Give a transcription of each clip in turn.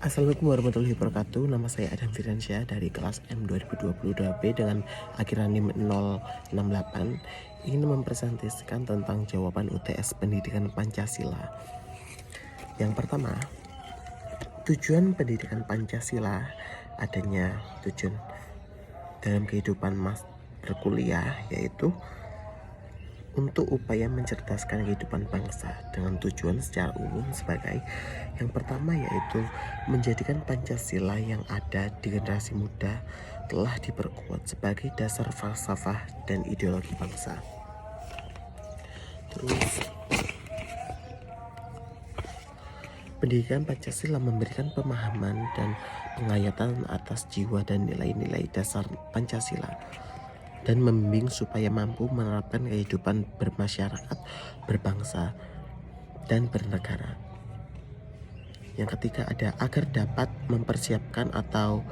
Assalamualaikum warahmatullahi wabarakatuh. Nama saya Adam Firdansyah dari kelas M 2022B dengan akhiran NIM 068. Ingin mempresentasikan tentang jawaban UTS Pendidikan Pancasila. Yang pertama, tujuan pendidikan Pancasila adanya tujuan dalam kehidupan berkuliah, yaitu untuk upaya mencerdaskan kehidupan bangsa dengan tujuan secara umum sebagai yang pertama, yaitu menjadikan Pancasila yang ada di generasi muda telah diperkuat sebagai dasar falsafah dan ideologi bangsa. Terus, pendidikan Pancasila memberikan pemahaman dan penghayatan atas jiwa dan nilai-nilai dasar Pancasila dan membimbing supaya mampu menerapkan kehidupan bermasyarakat, berbangsa, dan bernegara. Yang ketiga ada agar dapat mempersiapkan atau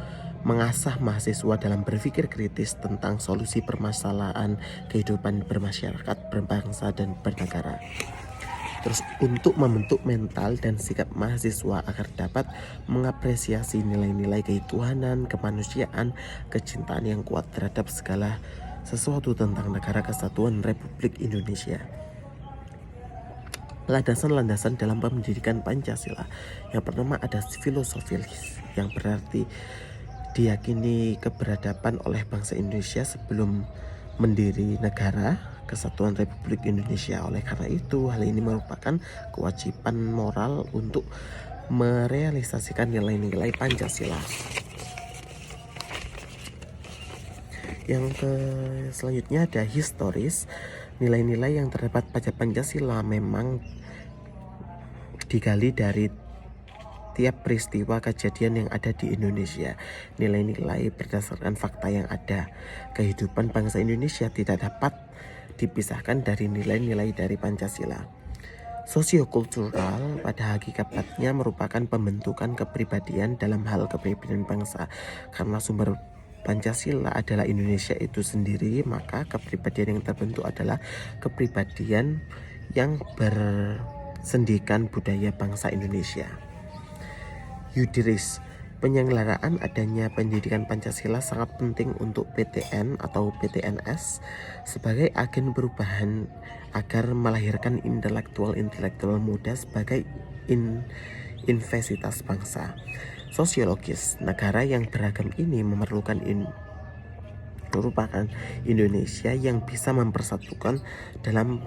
mengasah mahasiswa dalam berpikir kritis tentang solusi permasalahan kehidupan bermasyarakat, berbangsa, dan bernegara. Terus untuk membentuk mental dan sikap mahasiswa agar dapat mengapresiasi nilai-nilai ketuhanan, kemanusiaan, kecintaan yang kuat terhadap segala sesuatu tentang Negara Kesatuan Republik Indonesia. Landasan-landasan dalam pendidikan Pancasila. Yang pertama ada filosofis, yang berarti diyakini keberadaban oleh bangsa Indonesia sebelum mendiri Negara Kesatuan Republik Indonesia. Oleh karena itu, hal ini merupakan kewajiban moral untuk merealisasikan nilai-nilai Pancasila. Yang selanjutnya ada historis. Nilai-nilai yang terdapat pada Pancasila memang digali dari tiap peristiwa kejadian yang ada di Indonesia. Nilai-nilai berdasarkan fakta yang ada. Kehidupan bangsa Indonesia tidak dapat dipisahkan dari nilai-nilai dari Pancasila. Sosiokultural pada hakikatnya merupakan pembentukan kepribadian dalam hal kepribadian bangsa. Karena sumber Pancasila adalah Indonesia itu sendiri, maka kepribadian yang terbentuk adalah kepribadian yang bersendikan budaya bangsa Indonesia. Yudiris, penyelenggaraan adanya pendidikan Pancasila sangat penting untuk PTN atau PTNS sebagai agen perubahan agar melahirkan intelektual muda sebagai universitas bangsa. Sosiologis, negara yang beragam ini merupakan Indonesia yang bisa mempersatukan dalam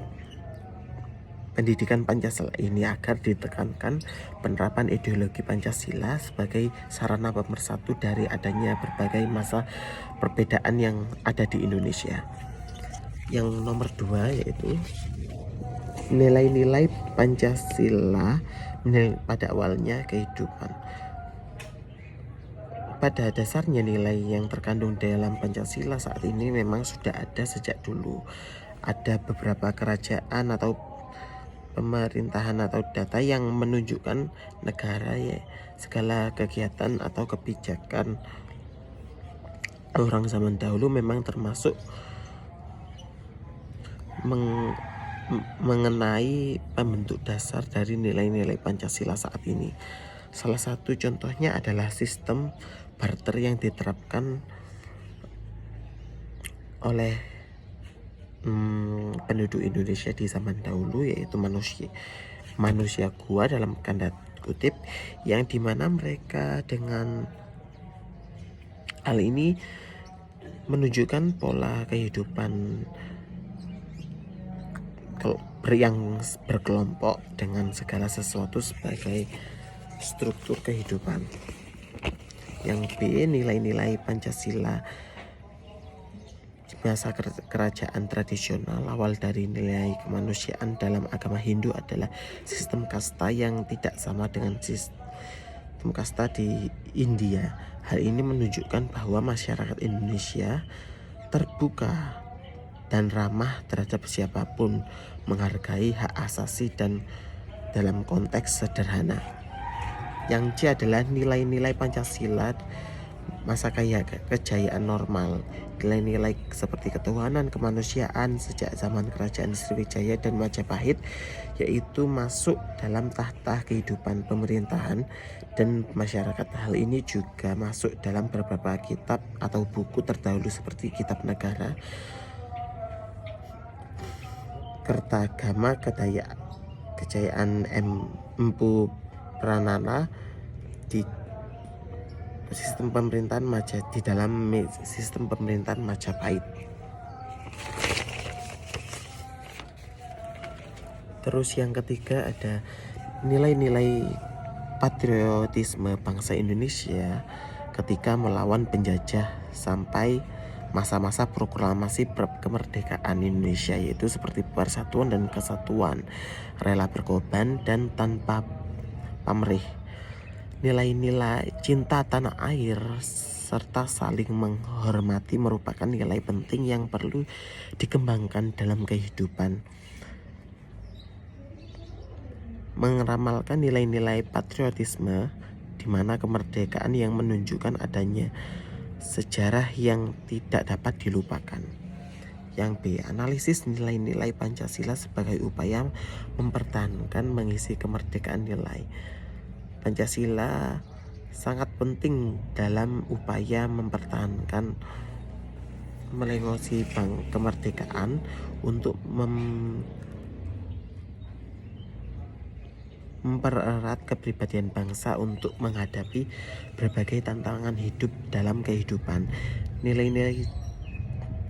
pendidikan Pancasila ini agar ditekankan penerapan ideologi Pancasila sebagai sarana pemersatu dari adanya berbagai masa perbedaan yang ada di Indonesia. Yang nomor 2 yaitu nilai-nilai Pancasila pada awalnya kehidupan. Pada dasarnya nilai yang terkandung dalam Pancasila saat ini memang sudah ada sejak dulu. Ada beberapa kerajaan atau pemerintahan atau data yang menunjukkan negara, ya segala kegiatan atau kebijakan orang zaman dahulu memang termasuk mengenai pembentuk dasar dari nilai-nilai Pancasila saat ini. Salah satu contohnya adalah sistem barter yang diterapkan oleh penduduk Indonesia di zaman dahulu, yaitu manusia gua dalam tanda kutip, yang dimana mereka dengan hal ini menunjukkan pola kehidupan yang berkelompok dengan segala sesuatu sebagai struktur kehidupan. Yang B, nilai-nilai Pancasila masa kerajaan tradisional. Awal dari nilai kemanusiaan dalam agama Hindu adalah sistem kasta yang tidak sama dengan sistem kasta di India. Hal ini menunjukkan bahwa masyarakat Indonesia terbuka dan ramah terhadap siapapun, menghargai hak asasi dan dalam konteks sederhana. Yang C adalah nilai-nilai Pancasila masa kejayaan normal. Nilai-nilai seperti ketuhanan, kemanusiaan sejak zaman kerajaan Sriwijaya dan Majapahit yaitu masuk dalam tahta kehidupan pemerintahan dan masyarakat. Hal ini juga masuk dalam beberapa kitab atau buku terdahulu seperti Kitab Negara, Kertagama Kejayaan Empu Pranana di sistem pemerintahan di dalam sistem pemerintahan Majapahit. Terus yang ketiga ada nilai-nilai patriotisme bangsa Indonesia ketika melawan penjajah sampai masa-masa proklamasi kemerdekaan Indonesia, yaitu seperti persatuan dan kesatuan, rela berkorban dan tanpa pamrih. Nilai-nilai cinta tanah air serta saling menghormati merupakan nilai penting yang perlu dikembangkan dalam kehidupan. Meramalkan nilai-nilai patriotisme di mana kemerdekaan yang menunjukkan adanya sejarah yang tidak dapat dilupakan. Yang B, analisis nilai-nilai Pancasila sebagai upaya mempertahankan mengisi kemerdekaan nilai. Pancasila sangat penting dalam upaya mempertahankan melengkapi kemerdekaan untuk mempererat kepribadian bangsa untuk menghadapi berbagai tantangan hidup dalam kehidupan. Nilai-nilai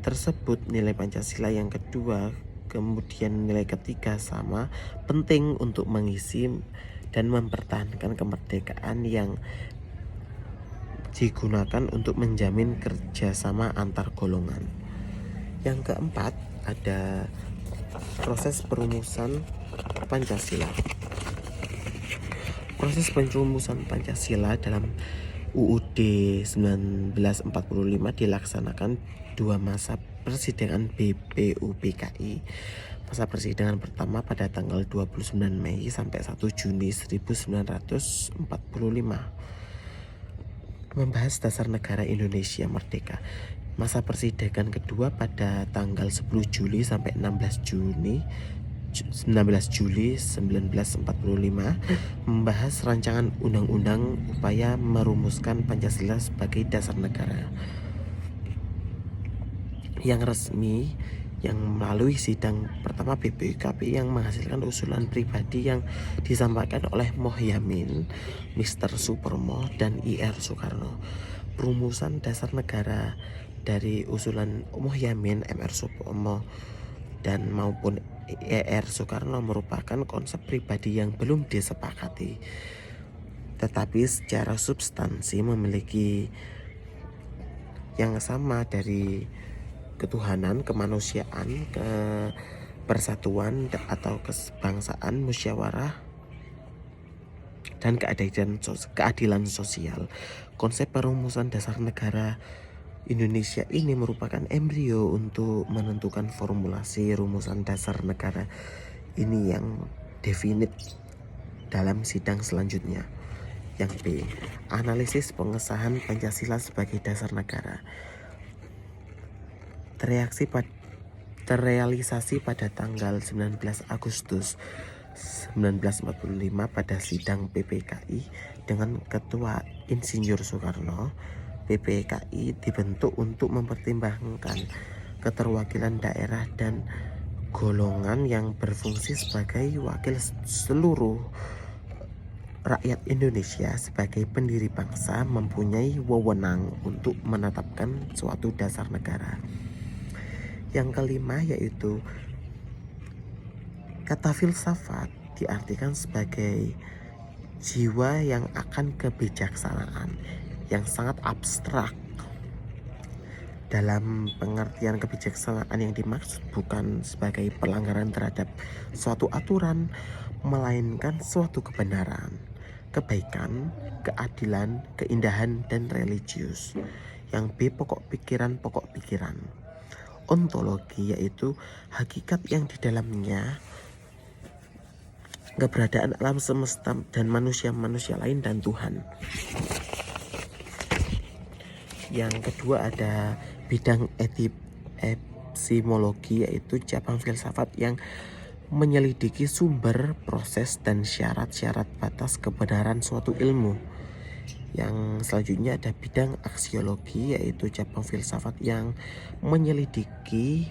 tersebut, nilai Pancasila yang kedua, kemudian nilai ketiga sama penting untuk mengisi dan mempertahankan kemerdekaan yang digunakan untuk menjamin kerjasama antar golongan. Yang keempat ada proses perumusan Pancasila. Proses perumusan Pancasila dalam UUD 1945 dilaksanakan 2 masa persidangan BPUPKI. Masa persidangan pertama pada tanggal 29 Mei sampai 1 Juni 1945 membahas dasar negara Indonesia merdeka. Masa persidangan kedua pada tanggal 10 Juli sampai 19 Juli 1945 membahas rancangan undang-undang upaya merumuskan Pancasila sebagai dasar negara. Yang resmi yang melalui sidang pertama BPUPKI yang menghasilkan usulan pribadi yang disampaikan oleh Moh Yamin, Mr. Suparmo, dan IR Soekarno. Perumusan dasar negara dari usulan Moh Yamin, MR Suparmo, dan maupun IR Soekarno merupakan konsep pribadi yang belum disepakati, tetapi secara substansi memiliki yang sama dari ketuhanan, kemanusiaan, persatuan atau kebangsaan, musyawarah, dan keadilan sosial. Konsep perumusan dasar negara Indonesia ini merupakan embrio untuk menentukan formulasi rumusan dasar negara ini yang definit dalam sidang selanjutnya. Yang B, analisis pengesahan Pancasila sebagai dasar negara. Terrealisasi pada tanggal 19 Agustus 1945 pada sidang PPKI dengan Ketua Insinyur Soekarno. PPKI dibentuk untuk mempertimbangkan keterwakilan daerah dan golongan yang berfungsi sebagai wakil seluruh rakyat Indonesia sebagai pendiri bangsa mempunyai wewenang untuk menetapkan suatu dasar negara. Yang kelima yaitu kata filsafat diartikan sebagai jiwa yang akan kebijaksanaan yang sangat abstrak. Dalam pengertian kebijaksanaan yang dimaksud bukan sebagai pelanggaran terhadap suatu aturan, melainkan suatu kebenaran, kebaikan, keadilan, keindahan, dan religius. Yang B, pokok pikiran. Ontologi yaitu hakikat yang di dalamnya keberadaan alam semesta dan manusia-manusia lain dan Tuhan. Yang kedua ada bidang epistemologi, yaitu cabang filsafat yang menyelidiki sumber, proses, dan syarat-syarat batas kebenaran suatu ilmu. Yang selanjutnya ada bidang aksiologi, yaitu cabang filsafat yang menyelidiki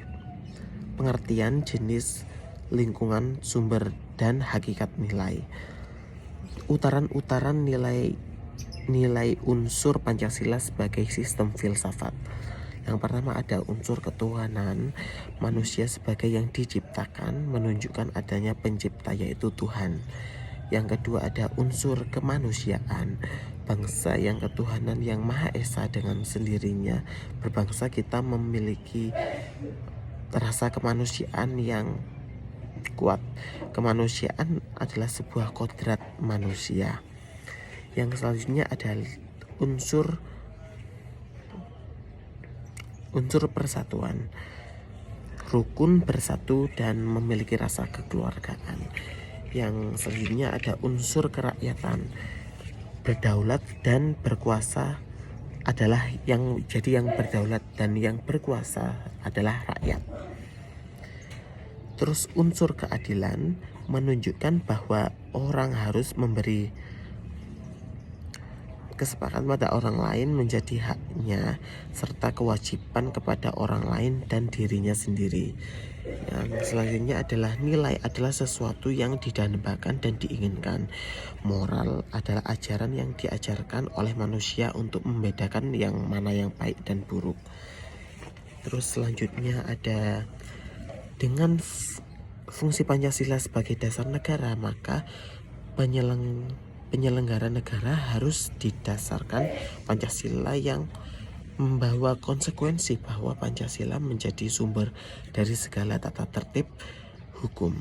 pengertian jenis, lingkungan, sumber, dan hakikat nilai. Utaran-utaran nilai unsur Pancasila sebagai sistem filsafat. Yang pertama ada unsur ketuhanan, manusia sebagai yang diciptakan, menunjukkan adanya pencipta yaitu Tuhan. Yang kedua ada unsur kemanusiaan, bangsa yang ketuhanan yang Maha Esa dengan sendirinya berbangsa, kita memiliki rasa kemanusiaan yang kuat. Kemanusiaan adalah sebuah kodrat manusia. Yang selanjutnya ada unsur persatuan, rukun, bersatu, dan memiliki rasa kekeluargaan. Yang selanjutnya ada unsur kerakyatan, berdaulat dan berkuasa adalah yang berdaulat dan yang berkuasa adalah rakyat. Terus unsur keadilan menunjukkan bahwa orang harus memberi kesepakatan pada orang lain menjadi haknya, serta kewajiban kepada orang lain dan dirinya sendiri. Yang selanjutnya adalah nilai adalah sesuatu yang didambakan dan diinginkan. Moral adalah ajaran yang diajarkan oleh manusia untuk membedakan yang mana yang baik dan buruk. Terus selanjutnya ada dengan fungsi Pancasila sebagai dasar negara, maka penyelenggara negara harus didasarkan Pancasila yang membawa konsekuensi bahwa Pancasila menjadi sumber dari segala tata tertib hukum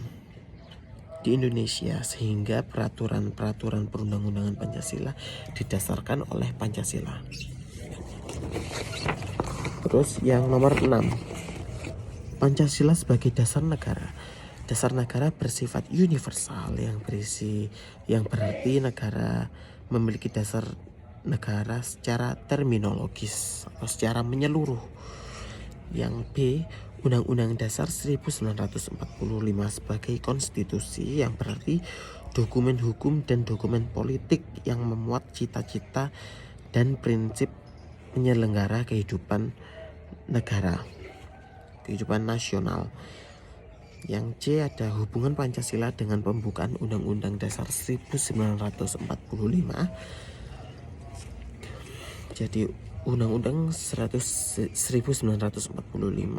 di Indonesia, sehingga peraturan-peraturan perundang-undangan Pancasila didasarkan oleh Pancasila. Terus yang nomor 6, Pancasila sebagai dasar negara. Dasar negara bersifat universal yang berarti negara memiliki dasar negara secara terminologis atau secara menyeluruh. Yang B, Undang-Undang Dasar 1945 sebagai konstitusi yang berarti dokumen hukum dan dokumen politik yang memuat cita-cita dan prinsip penyelenggara kehidupan negara, kehidupan nasional. Yang C ada hubungan Pancasila dengan pembukaan Undang-Undang Dasar 1945. Jadi Undang-Undang 1945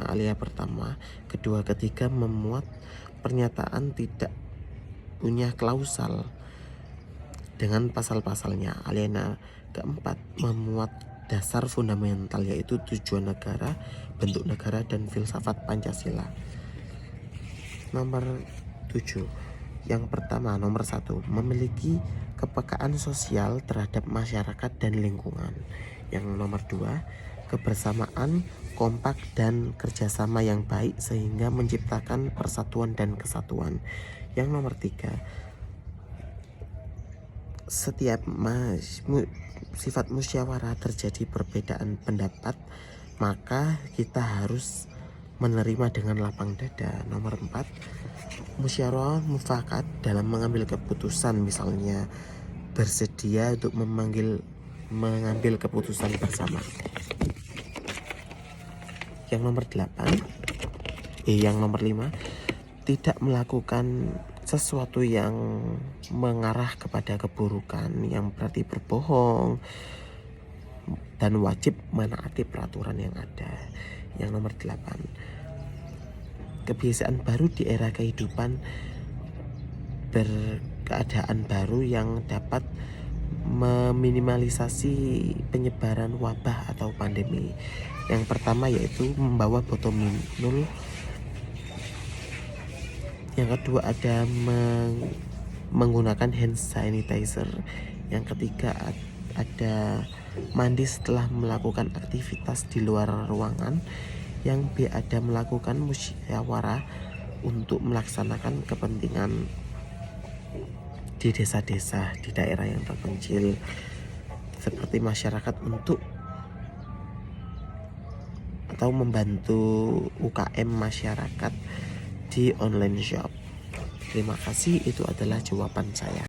alia pertama, kedua, ketiga memuat pernyataan tidak punya klausal dengan pasal-pasalnya. Alia keempat memuat dasar fundamental yaitu tujuan negara, bentuk negara, dan filsafat Pancasila. Nomor 7. Yang pertama, nomor 1, memiliki kepekaan sosial terhadap masyarakat dan lingkungan. Yang nomor 2, kebersamaan, kompak, dan kerjasama yang baik sehingga menciptakan persatuan dan kesatuan. Yang nomor 3, setiap sifat musyawarah terjadi perbedaan pendapat, maka kita harus menerima dengan lapang dada. Nomor 4, musyawarah mufakat dalam mengambil keputusan, misalnya bersedia untuk mengambil keputusan bersama. Yang nomor 5, tidak melakukan sesuatu yang mengarah kepada keburukan, yang berarti berbohong, dan wajib menaati peraturan yang ada. Yang nomor 8, kebiasaan baru di era kehidupan berkeadaan baru yang dapat meminimalisasi penyebaran wabah atau pandemi. Yang pertama yaitu membawa botol minum. Yang kedua ada menggunakan hand sanitizer. Yang ketiga ada mandi setelah melakukan aktivitas di luar ruangan. Yang B ada melakukan musyawarah untuk melaksanakan kepentingan di desa-desa, di daerah yang terpencil, seperti masyarakat untuk atau membantu UKM masyarakat di online shop. Terima kasih, itu adalah jawaban saya.